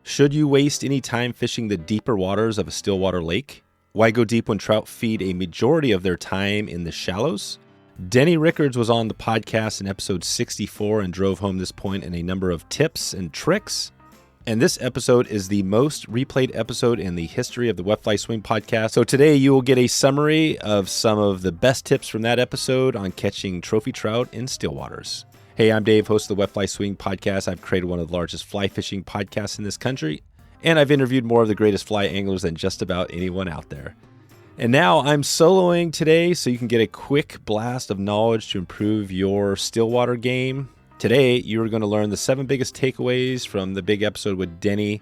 Should you waste any time fishing the deeper waters of a Stillwater lake? Why go deep when trout feed a majority of their time in the shallows? Denny Rickards was on the podcast in episode 64 and drove home this point in a number of tips and tricks. And this episode is the most replayed episode in the history of the Wet Fly Swing podcast. So today you will get a summary of some of the best tips from that episode on catching trophy trout in Stillwaters. Hey, I'm Dave, host of the Wet Fly Swing podcast. I've created one of the largest fly fishing podcasts in this country, and I've interviewed more of the greatest fly anglers than just about anyone out there. And now I'm soloing today so you can get a quick blast of knowledge to improve your Stillwater game. Today, you're going to learn the 7 biggest takeaways from the big episode with Denny,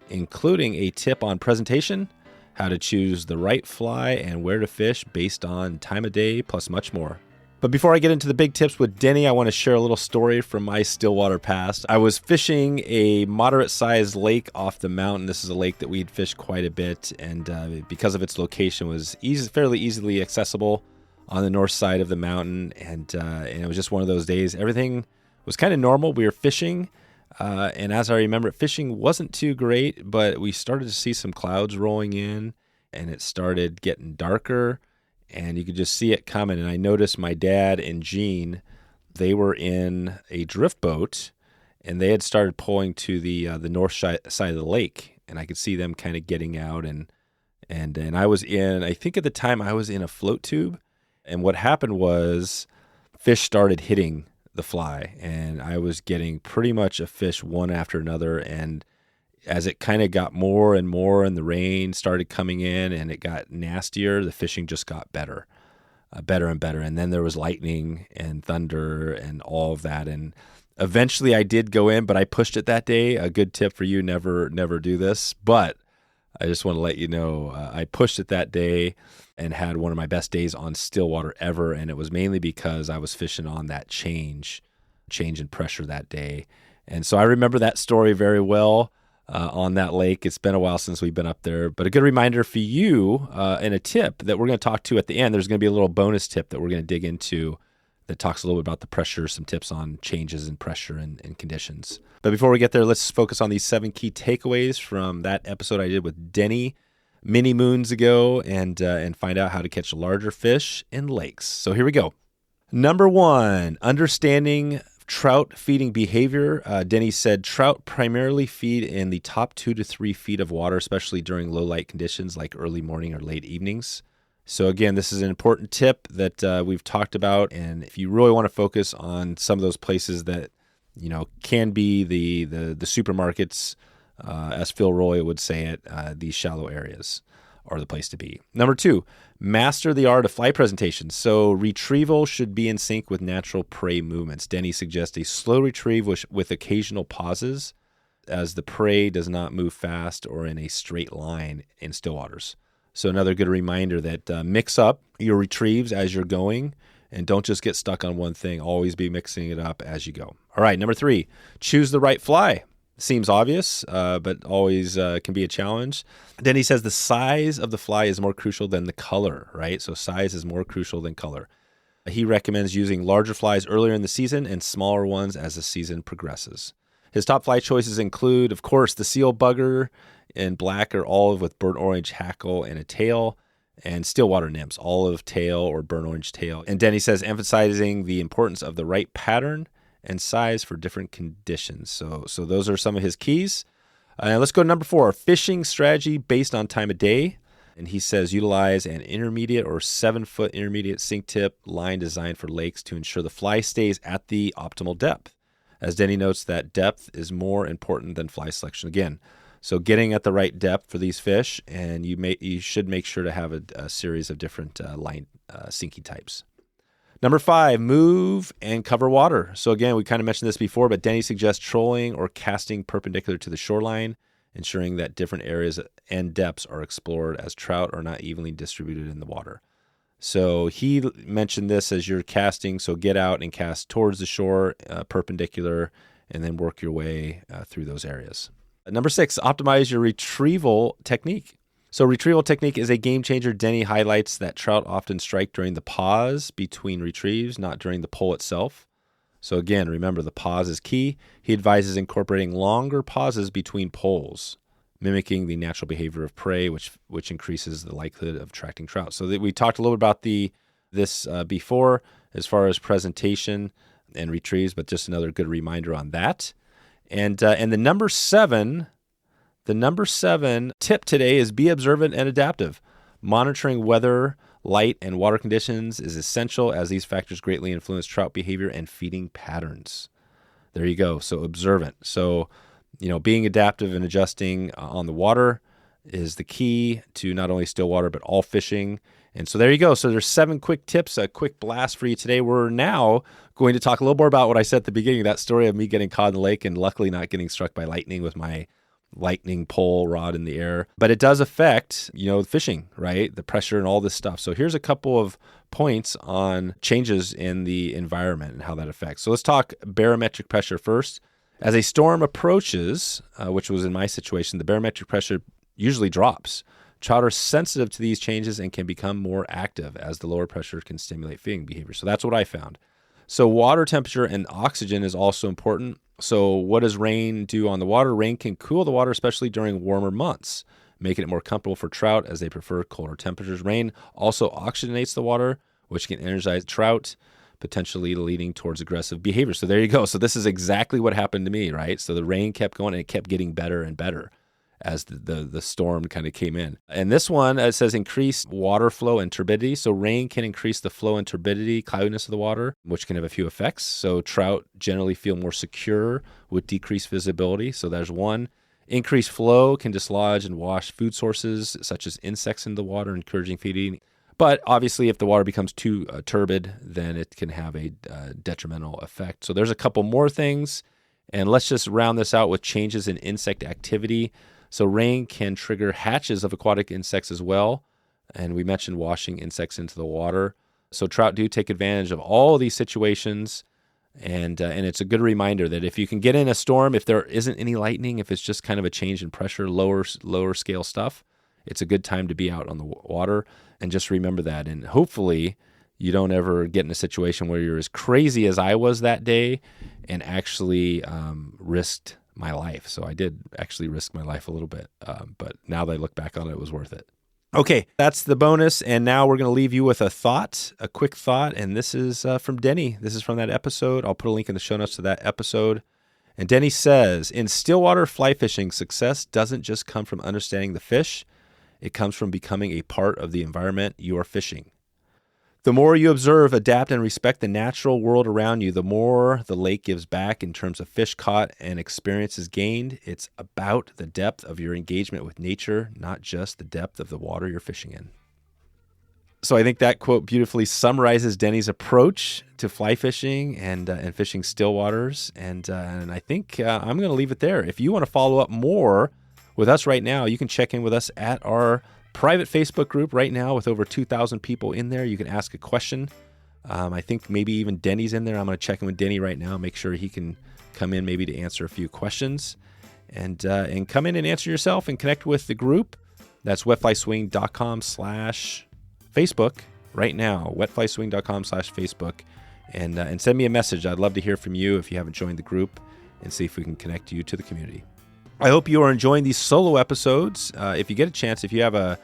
including a tip on presentation, how to choose the right fly, and where to fish based on time of day, plus much more. But before I get into the big tips with Denny, I want to share a little story from my Stillwater past. I was fishing a moderate-sized lake off the mountain. This is a lake that we'd fished quite a bit, and because of its location, was fairly easily accessible on the north side of the mountain, and it was just one of those days. Everything was kind of normal. We were fishing, and as I remember it, fishing wasn't too great, but we started to see some clouds rolling in, and it started getting darker, and you could just see it coming. And I noticed my dad and Gene, they were in a drift boat, and they had started pulling to the north side of the lake, and I could see them kind of getting out, and I was in, I think at the time I was in a float tube, and what happened was fish started hitting the fly, and I was getting pretty much a fish one after another, and as it kind of got more and more and the rain started coming in and it got nastier, the fishing just got better and better, and then there was lightning and thunder and all of that, and eventually I did go in, but I pushed it that day. A good tip for you, never do this, but I just want to let you know I pushed it that day and had one of my best days on Stillwater ever, and it was mainly because I was fishing on that change in pressure that day. And so I remember that story very well on that lake. It's been a while since we've been up there, but a good reminder for you and a tip that we're going to talk to at the end. There's going to be a little bonus tip that we're going to dig into that talks a little bit about the pressure, some tips on changes in pressure and conditions. But before we get there, let's focus on these 7 key takeaways from that episode I did with Denny many moons ago, and find out how to catch larger fish in lakes. So here we go. Number 1, understanding trout feeding behavior. Denny said trout primarily feed in the top 2 to 3 feet of water, especially during low light conditions like early morning or late evenings. So again, this is an important tip that we've talked about, and if you really want to focus on some of those places that can be the supermarkets, as Phil Roy would say it, these shallow areas are the place to be. Number 2, master the art of fly presentation. So retrieval should be in sync with natural prey movements. Denny suggests a slow retrieve with occasional pauses, as the prey does not move fast or in a straight line in Stillwaters. So another good reminder that mix up your retrieves as you're going, and don't just get stuck on one thing. Always be mixing it up as you go. All right, number 3, choose the right fly. Seems obvious, but always can be a challenge. Then he says the size of the fly is more crucial than the color, right? So size is more crucial than color. He recommends using larger flies earlier in the season and smaller ones as the season progresses. His top fly choices include, of course, the seal bugger in black or olive with burnt orange hackle and a tail, and Stillwater nymphs, olive tail or burnt orange tail. And Denny says emphasizing the importance of the right pattern and size for different conditions. So those are some of his keys. Let's go to number 4, fishing strategy based on time of day. And he says utilize an intermediate or 7-foot intermediate sink tip line designed for lakes to ensure the fly stays at the optimal depth. As Denny notes, that depth is more important than fly selection. Again, so getting at the right depth for these fish, and you should make sure to have a series of different line sinking types. Number 5, move and cover water. So again, we kind of mentioned this before, but Denny suggests trolling or casting perpendicular to the shoreline, ensuring that different areas and depths are explored as trout are not evenly distributed in the water. So he mentioned this as you're casting, so get out and cast towards the shore, perpendicular, and then work your way through those areas. Number 6, optimize your retrieval technique. So retrieval technique is a game changer. Denny highlights that trout often strike during the pause between retrieves, not during the pull itself. So again, remember the pause is key. He advises incorporating longer pauses between pulls, mimicking the natural behavior of prey, which increases the likelihood of attracting trout. So we talked a little bit about this before as far as presentation and retrieves, but just another good reminder on that. And the number seven tip today is be observant and adaptive. Monitoring weather, light, and water conditions is essential as these factors greatly influence trout behavior and feeding patterns. There you go. So observant. So, being adaptive and adjusting on the water is the key to not only Stillwater, but all fishing. And so there you go. So there's 7 quick tips, a quick blast for you today. We're now going to talk a little more about what I said at the beginning, that story of me getting caught in the lake and luckily not getting struck by lightning with my lightning pole rod in the air. But it does affect, fishing, right? The pressure and all this stuff. So here's a couple of points on changes in the environment and how that affects. So let's talk barometric pressure first. As a storm approaches, which was in my situation, the barometric pressure usually drops. Trout are sensitive to these changes and can become more active as the lower pressure can stimulate feeding behavior. So that's what I found. So water temperature and oxygen is also important. So what does rain do on the water? Rain can cool the water, especially during warmer months, making it more comfortable for trout as they prefer colder temperatures. Rain also oxygenates the water, which can energize trout, potentially leading towards aggressive behavior. So there you go. So this is exactly what happened to me, right? So the rain kept going and it kept getting better and better as the storm kind of came in. And this one, it says increased water flow and turbidity. So rain can increase the flow and turbidity, cloudiness of the water, which can have a few effects. So trout generally feel more secure with decreased visibility. So there's one. Increased flow can dislodge and wash food sources such as insects into the water, encouraging feeding. But obviously, if the water becomes too turbid, then it can have a detrimental effect. So there's a couple more things. And let's just round this out with changes in insect activity. So rain can trigger hatches of aquatic insects as well. And we mentioned washing insects into the water. So trout do take advantage of all of these situations. And it's a good reminder that if you can get in a storm, if there isn't any lightning, if it's just kind of a change in pressure, lower scale stuff, it's a good time to be out on the water. And just remember that. And hopefully you don't ever get in a situation where you're as crazy as I was that day and actually risked my life. So I did actually risk my life a little bit, but now that I look back on it, it was worth it. Okay, that's the bonus, and now we're going to leave you with a quick thought, and this is from Denny. This is from that episode. I'll put a link in the show notes to that episode. And Denny says, in Stillwater fly fishing, success doesn't just come from understanding the fish. It comes from becoming a part of the environment you are fishing. The more you observe, adapt, and respect the natural world around you, the more the lake gives back in terms of fish caught and experiences gained. It's about the depth of your engagement with nature, not just the depth of the water you're fishing in. So I think that quote beautifully summarizes Denny's approach to fly fishing and fishing stillwaters. And I think I'm going to leave it there. If you want to follow up more with us right now, you can check in with us at our private Facebook group right now with over 2,000 people in there. You can ask a question. I think maybe even Denny's in there. I'm going to check in with Denny right now, make sure he can come in maybe to answer a few questions and come in and answer yourself and connect with the group. That's wetflyswing.com/Facebook right now, wetflyswing.com/Facebook, and send me a message. I'd love to hear from you if you haven't joined the group and see if we can connect you to the community. I hope you are enjoying these solo episodes. If you get a chance, if you have a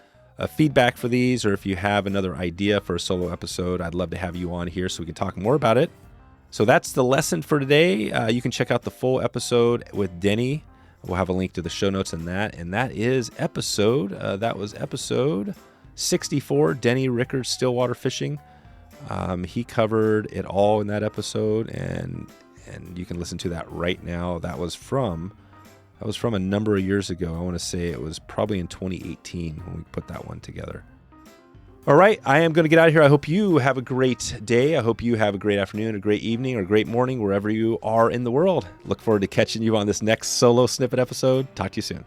feedback for these, or if you have another idea for a solo episode, I'd love to have you on here so we can talk more about it. So that's the lesson for today. You can check out the full episode with Denny. We'll have a link to the show notes in that. And that is episode 64, Denny Rickards Stillwater Fishing. He covered it all in that episode, and you can listen to that right now. That was from a number of years ago. I want to say it was probably in 2018 when we put that one together. All right, I am going to get out of here. I hope you have a great day. I hope you have a great afternoon, a great evening, or a great morning, wherever you are in the world. Look forward to catching you on this next solo snippet episode. Talk to you soon.